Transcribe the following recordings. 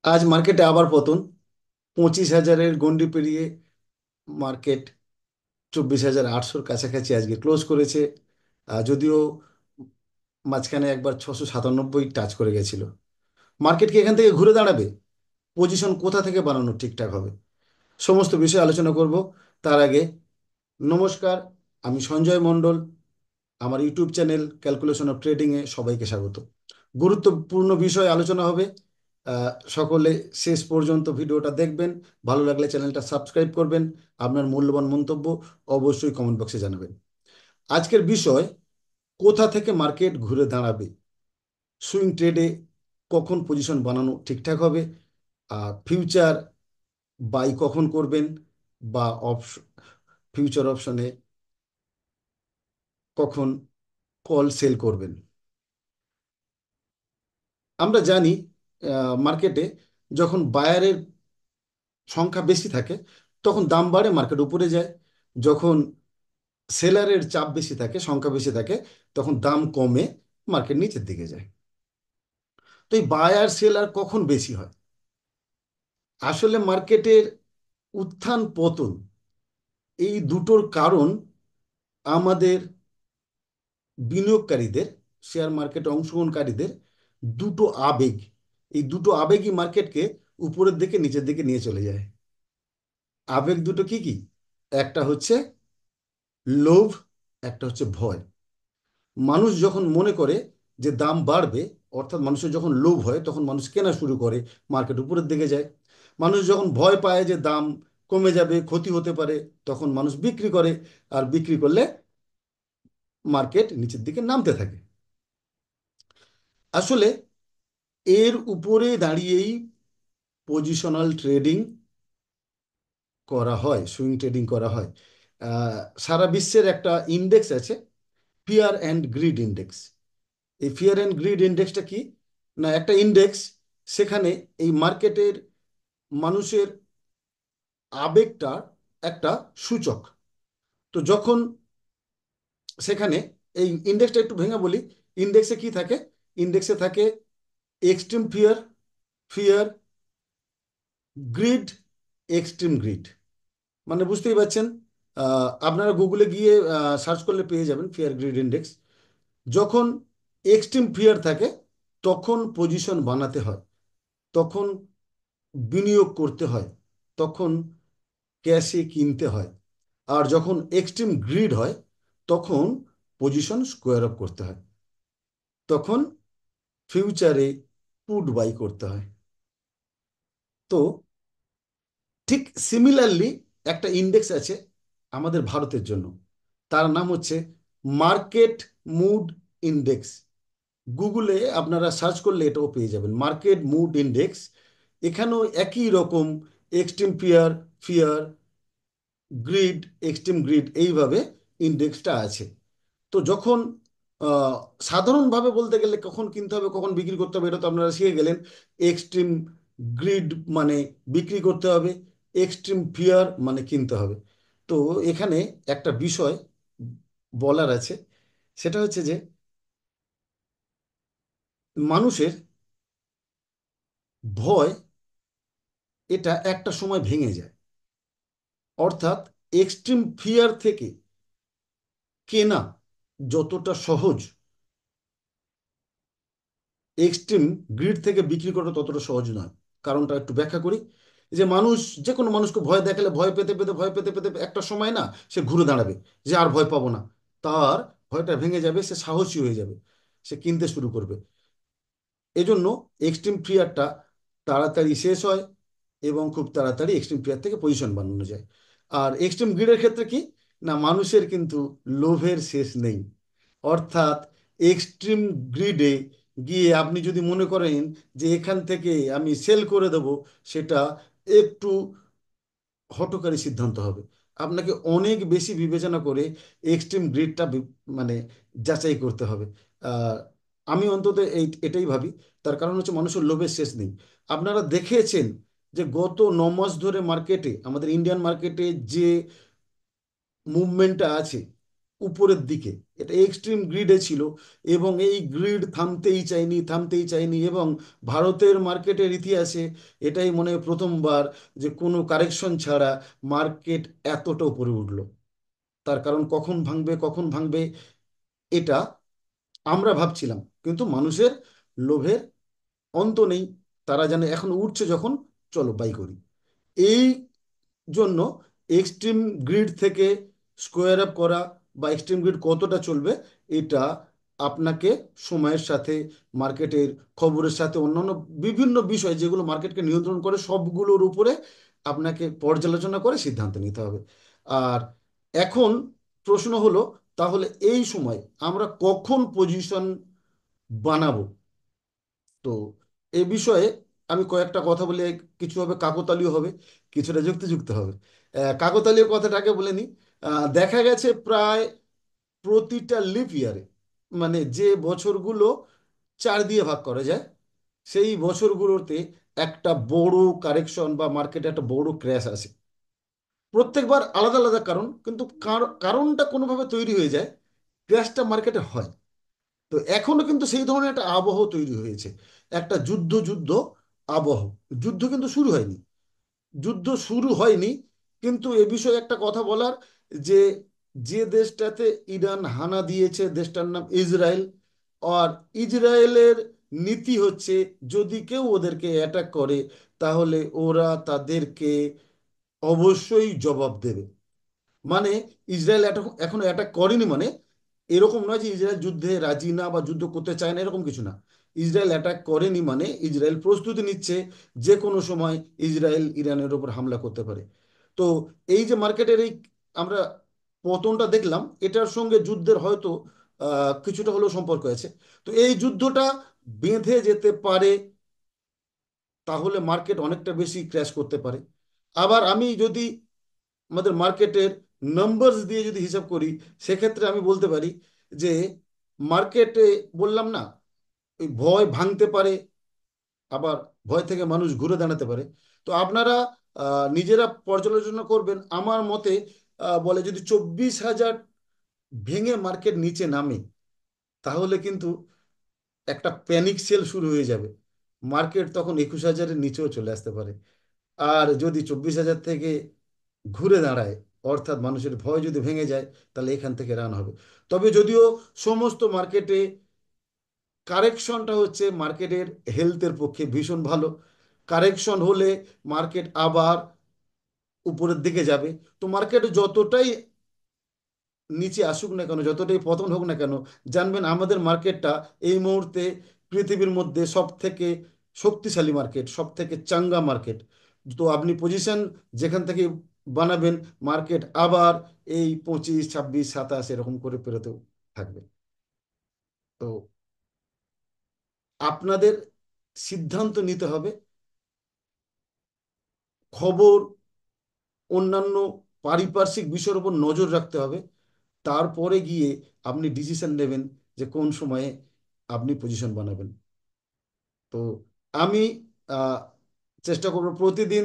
আজ মার্কেটে আবার পতন। 25,000-এর গন্ডি পেরিয়ে মার্কেট 24,800-র কাছাকাছি আজকে ক্লোজ করেছে। যদিও মাঝখানে একবার 697 টাচ করে গেছিল। মার্কেট কি এখান থেকে ঘুরে দাঁড়াবে? পজিশন কোথা থেকে বানানো ঠিকঠাক হবে, সমস্ত বিষয়ে আলোচনা করব। তার আগে নমস্কার, আমি সঞ্জয় মণ্ডল। আমার ইউটিউব চ্যানেল ক্যালকুলেশন অফ ট্রেডিংয়ে সবাইকে স্বাগত। গুরুত্বপূর্ণ বিষয় আলোচনা হবে। সকলে শেষ পর্যন্ত ভিডিওটা দেখবেন। ভালো লাগলে চ্যানেলটা সাবস্ক্রাইব করবেন। আপনার মূল্যবান মন্তব্য অবশ্যই কমেন্ট বক্সে জানাবেন। আজকের বিষয়, কোথা থেকে মার্কেট ঘুরে দাঁড়াবে, সুইং ট্রেডে কখন পজিশন বানানো ঠিকঠাক হবে, ফিউচার বাই কখন করবেন, বা ফিউচার অপশনে কখন কল সেল করবেন। আমরা জানি মার্কেটে যখন বায়ারের সংখ্যা বেশি থাকে তখন দাম বাড়ে, মার্কেট উপরে যায়। যখন সেলারের চাপ বেশি থাকে, সংখ্যা বেশি থাকে, তখন দাম কমে, মার্কেট নিচের দিকে যায়। তো এই বায়ার সেলার কখন বেশি হয়? আসলে মার্কেটের উত্থান পতন, এই দুটোর কারণ আমাদের বিনিয়োগকারীদের, শেয়ার মার্কেটে অংশগ্রহণকারীদের দুটো আবেগ। এই দুটো আবেগই মার্কেটকে উপরের দিকে নিচের দিকে নিয়ে চলে যায়। আবেগ দুটো কি কি? একটা হচ্ছে লোভ, একটা হচ্ছে ভয়। মানুষ যখন মনে করে যে দাম বাড়বে, অর্থাৎ মানুষের যখন লোভ হয় তখন মানুষ কেনা শুরু করে, মার্কেট উপরের দিকে যায়। মানুষ যখন ভয় পায় যে দাম কমে যাবে, ক্ষতি হতে পারে, তখন মানুষ বিক্রি করে। আর বিক্রি করলে মার্কেট নিচের দিকে নামতে থাকে। আসলে এর উপরে দাঁড়িয়েই পজিশনাল ট্রেডিং করা হয়, সুইং ট্রেডিং করা হয়। আহ, সারা বিশ্বের একটা ইন্ডেক্স আছে, ফিয়ার অ্যান্ড গ্রিড ইন্ডেক্স। এই ফিয়ার অ্যান্ড গ্রিড ইন্ডেক্সটা কি? না, একটা ইন্ডেক্স, সেখানে এই মার্কেটের মানুষের আবেগটা একটা সূচক। তো যখন সেখানে এই ইন্ডেক্সটা একটু ভেঙে বলি, ইন্ডেক্সে কি থাকে? ইন্ডেক্সে থাকে extreme fear, fear, greed, extreme greed. মানে বুঝতেই পারছেন। আপনারা গুগলে গিয়ে সার্চ করলে পেয়ে যাবেন ফিয়ার গ্রিড ইন্ডেক্স। যখন এক্সট্রিম ফিয়ার থাকে তখন পজিশন বানাতে হয়, তখন বিনিয়োগ করতে হয়, তখন ক্যাশে কিনতে হয়। আর যখন এক্সট্রিম গ্রিড হয় তখন পজিশন স্কোয়ার আপ করতে হয়, তখন ফিউচারে পুট বাই করতে হয়। তো ঠিক সিমিলারলি একটা ইন্ডেক্স আছে আমাদের ভারতের জন্য, তার নাম হচ্ছে মার্কেট মুড ইন্ডেক্স। গুগলে আপনারা সার্চ করলে এটাও পেয়ে যাবেন, মার্কেট মুড ইন্ডেক্স। এখানেও একই রকম extreme fear, fear, greed, extreme greed, এইভাবে ইন্ডেক্সটা আছে। তো যখন আহ, সাধারণভাবে বলতে গেলে কখন কিনতে হবে কখন বিক্রি করতে হবে এটা তো আপনারা শিখে গেলেন। এক্সট্রিম গ্রিড মানে বিক্রি করতে হবে, এক্সট্রিম ফিয়ার মানে কিনতে হবে। তো এখানে একটা বিষয় বলার আছে, সেটা হচ্ছে যে মানুষের ভয়, এটা একটা সময় ভেঙে যায়। অর্থাৎ এক্সট্রিম ফিয়ার থেকে কেনা যতটা সহজ, এক্সট্রিম গ্রিড থেকে বিক্রি করা ততটা সহজ নয়। কারণটা একটু ব্যাখ্যা করি। যে মানুষ, যে কোনো মানুষকে ভয় দেখালে ভয় পেতে পেতে ভয় পেতে পেতে একটা সময় না, সে ঘুরে দাঁড়াবে, যে আর ভয় পাবো না। তার ভয়টা ভেঙে যাবে, সে সাহসী হয়ে যাবে, সে কিনতে শুরু করবে। এজন্য এক্সট্রিম ফিয়ারটা তাড়াতাড়ি শেষ হয় এবং খুব তাড়াতাড়ি এক্সট্রিম ফিয়ার থেকে পজিশন বানানো যায়। আর এক্সট্রিম গ্রিডের ক্ষেত্রে কি, না মানুষের কিন্তু লোভের শেষ নেই। অর্থাৎ এক্সট্রিম গ্রিডে গিয়ে আপনি যদি মনে করেন যে এখান থেকে আমি সেল করে দেব, সেটা একটু হঠকারী সিদ্ধান্ত হবে। আপনাকে অনেক বেশি বিবেচনা করে এক্সট্রিম গ্রিডটা মানে যাচাই করতে হবে। আহ, আমি অন্তত এটাই ভাবি। তার কারণ হচ্ছে মানুষের লোভের শেষ নেই। আপনারা দেখেছেন যে গত 9 মাস ধরে মার্কেটে, আমাদের ইন্ডিয়ান মার্কেটে যে মুভমেন্টটা আছে, উপরের দিকে, এটা এক্সট্রিম গ্রিডে ছিল, এবং এই গ্রিড থামতেই চায়নি, থামতেই চায়নি। এবং ভারতের মার্কেটের ইতিহাসে এটাই মনে হয় প্রথমবার যে কোনো কারেকশন ছাড়া মার্কেট এতটা উপরে উঠলো। তার কারণ কখন ভাঙবে কখন ভাঙবে এটা আমরা ভাবছিলাম, কিন্তু মানুষের লোভের অন্ত নেই। তারা জানে এখন উঠছে যখন, চলো বাই করি। এই জন্য এক্সট্রিম গ্রিড থেকে স্কোয়ার আপ করা বা এক্সট্রিম গ্রিড কতটা চলবে, এটা আপনাকে সময়ের সাথে, মার্কেটের খবরের সাথে, অন্যান্য বিভিন্ন বিষয় যেগুলো মার্কেটকে নিয়ন্ত্রণ করে সবগুলোর উপরে আপনাকে পর্যালোচনা করে সিদ্ধান্ত নিতে হবে। আর এখন প্রশ্ন হলো, তাহলে এই সময় আমরা কখন পজিশন বানাবো? তো এ বিষয়ে আমি কয়েকটা কথা বলে, কিছু হবে কাকতালীয় হবে, কিছুটা যুক্তিযুক্ত হবে। কাকতালীয় কথাটাকে বলে নিই। দেখা গেছে প্রায় প্রতিটা লিপ ইয়ারে, মানে যে বছরগুলো 4 দিয়ে ভাগ করা যায়, সেই বছরগুলোতে একটা বড় কারেকশন বা মার্কেটে একটা বড় ক্র্যাশ আসে। প্রত্যেকবার আলাদা আলাদা কারণ, কিন্তু কারণটা কোনোভাবে তৈরি হয়ে যায়, ক্র্যাশটা মার্কেটে হয়। তো এখনো কিন্তু সেই ধরনের একটা আবহ তৈরি হয়েছে, একটা যুদ্ধ যুদ্ধ আবহ। যুদ্ধ কিন্তু শুরু হয়নি, যুদ্ধ শুরু হয়নি, কিন্তু এ বিষয়ে একটা কথা বলার, যে যে দেশটাতে ইরান হানা দিয়েছে দেশটার নাম ইসরায়েল। আর ইসরায়েলের নীতি হচ্ছে, যদি কেউ ওদেরকে অ্যাটাক করে তাহলে ওরা তাদেরকে অবশ্যই জবাব দেবে। মানে ইসরায়েল এখনো অ্যাটাক করেনি, মানে এরকম নয় যে ইসরায়েল যুদ্ধে রাজি না বা যুদ্ধ করতে চায় না, এরকম কিছু না। ইসরায়েল অ্যাটাক করেনি মানে ইসরায়েল প্রস্তুতি নিচ্ছে, যে কোনো সময় ইসরায়েল ইরানের ওপর হামলা করতে পারে। তো এই যে মার্কেটের এই আমরা পতনটা দেখলাম, এটার সঙ্গে যুদ্ধের হয়তো কিছুটা হলেও সম্পর্ক আছে। তো এই যুদ্ধটা বেঁধে যেতে পারে, তাহলে মার্কেট অনেকটা বেশি ক্র্যাশ করতে পারে। আবার আমি যদি আমাদের মার্কেটের নাম্বারস দিয়ে যদি হিসাব করি, সেক্ষেত্রে আমি বলতে পারি যে মার্কেটে, বললাম না, ওই ভয় ভাঙতে পারে, আবার ভয় থেকে মানুষ ঘুরে দাঁড়াতে পারে। তো আপনারা নিজেরা পর্যালোচনা করবেন। আমার মতে বলে যদি 24,000 ভেঙে মার্কেট নিচে নামে, তাহলে কিন্তু একটা প্যানিক সেল শুরু হয়ে যাবে, মার্কেট তখন 21,000-এর নিচেও চলে আসতে পারে। আর যদি 24,000 থেকে ঘুরে দাঁড়ায়, অর্থাৎ মানুষের ভয় যদি ভেঙে যায়, তাহলে এখান থেকে রান হবে। তবে যদিও সমস্ত মার্কেটে কারেকশনটা হচ্ছে মার্কেটের হেলথের পক্ষে ভীষণ ভালো, কারেকশন হলে মার্কেট আবার উপরের দিকে যাবে। তো মার্কেট যতটাই নিচে আসুক না কেন, যতটাই পতন হোক না কেন, জানবেন আমাদের মার্কেটটা এই মুহূর্তে পৃথিবীর মধ্যে সব থেকে শক্তিশালী মার্কেট, সব থেকে চাঙ্গা মার্কেট। তো আপনি পজিশন যেখান থেকে বানাবেন, মার্কেট আবার এই 25, 26, 27 এরকম করে পেরোতে থাকবে। তো আপনাদের সিদ্ধান্ত নিতে হবে, খবর, অন্যান্য পারিপার্শ্বিক বিষয়ের উপর নজর রাখতে হবে। তারপরে গিয়ে আপনি ডিসিশন নেবেন যে কোন সময়ে আপনি পজিশন বানাবেন। তো আমি আহ, চেষ্টা করব প্রতিদিন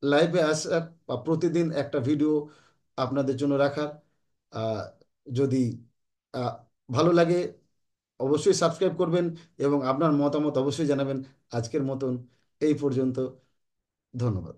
লাইভে আসার, বা প্রতিদিন একটা ভিডিও আপনাদের জন্য রাখার। আহ, যদি আহ, ভালো লাগে অবশ্যই সাবস্ক্রাইব করবেন, এবং আপনার মতামত অবশ্যই জানাবেন। আজকের মতন এই পর্যন্ত, ধন্যবাদ।